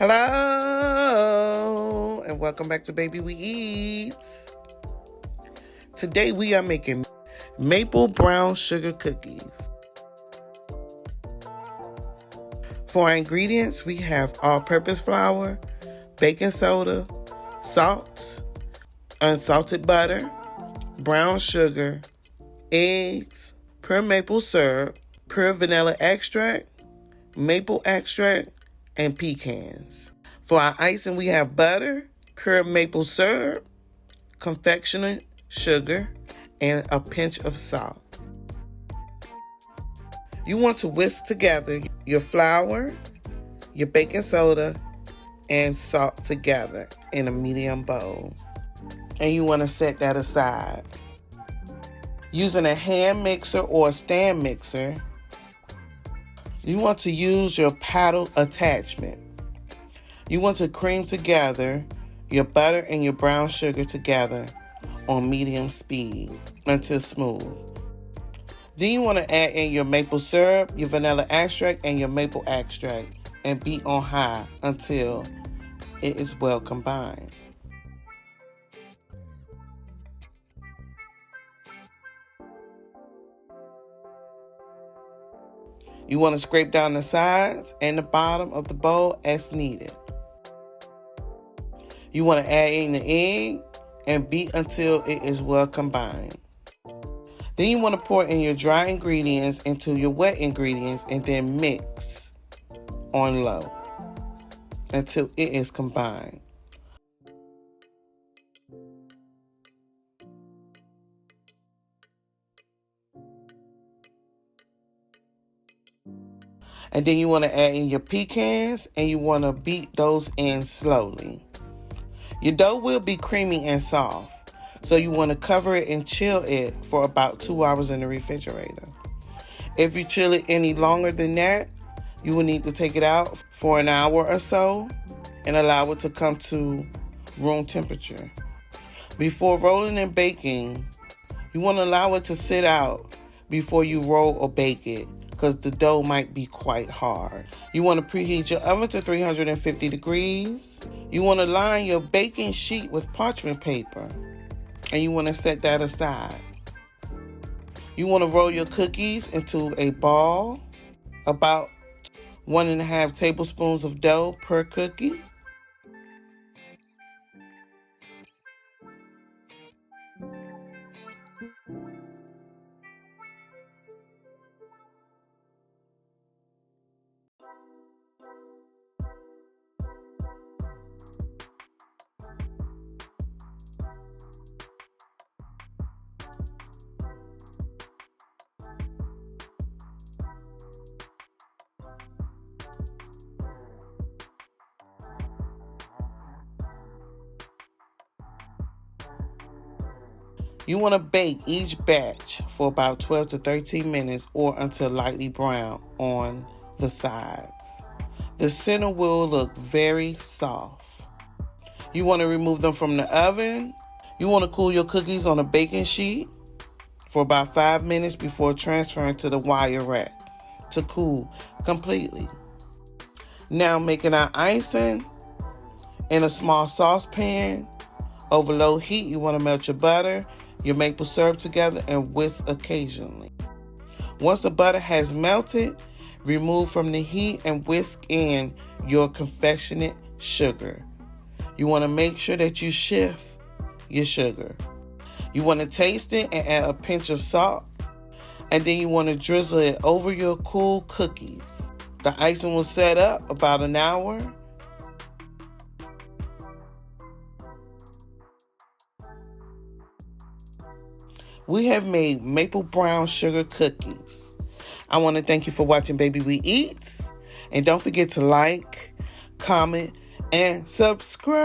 Hello, and welcome back to Baby We Eat. Today we are making maple brown sugar cookies. For our ingredients, we have all-purpose flour, baking soda, salt, unsalted butter, brown sugar, eggs, pure maple syrup, pure vanilla extract, maple extract, and pecans. For our icing, we have butter, pure maple syrup, confectioner sugar, and a pinch of salt. You want to whisk together your flour, your baking soda, and salt together in a medium bowl. And you want to set that aside. Using a hand mixer or a stand mixer, you want to use your paddle attachment. You want to cream together your butter and your brown sugar together on medium speed until smooth. Then you want to add in your maple syrup, your vanilla extract, and your maple extract and beat on high until it is well combined. You want to scrape down the sides and the bottom of the bowl as needed. You want to add in the egg and beat until it is well combined. Then you want to pour in your dry ingredients into your wet ingredients and then mix on low until it is combined. And then you want to add in your pecans and you want to beat those in slowly. Your dough will be creamy and soft, so you want to cover it and chill it for about 2 hours in the refrigerator. If you chill it any longer than that, you will need to take it out for an hour or so and allow it to come to room temperature. Before rolling and baking, you want to allow it to sit out before you roll or bake it, because the dough might be quite hard. You want to preheat your oven to 350 degrees. You want to line your baking sheet with parchment paper, and you want to set that aside. You want to roll your cookies into a ball, about 1.5 tablespoons of dough per cookie. You want to bake each batch for about 12 to 13 minutes or until lightly brown on the sides. The center will look very soft. You want to remove them from the oven. You want to cool your cookies on a baking sheet for about 5 minutes before transferring to the wire rack to cool completely. Now making our icing in a small saucepan. Over low heat, you want to melt your butter, your maple syrup together and whisk occasionally. Once the butter has melted, remove from the heat and whisk in your confectionate sugar. You want to make sure that you shift your sugar. You want to taste it and add a pinch of salt, and then you want to drizzle it over your cool cookies. The icing will set up about an hour. We have made maple brown sugar cookies. I want to thank you for watching Baby We Eat. And don't forget to like, comment, and subscribe.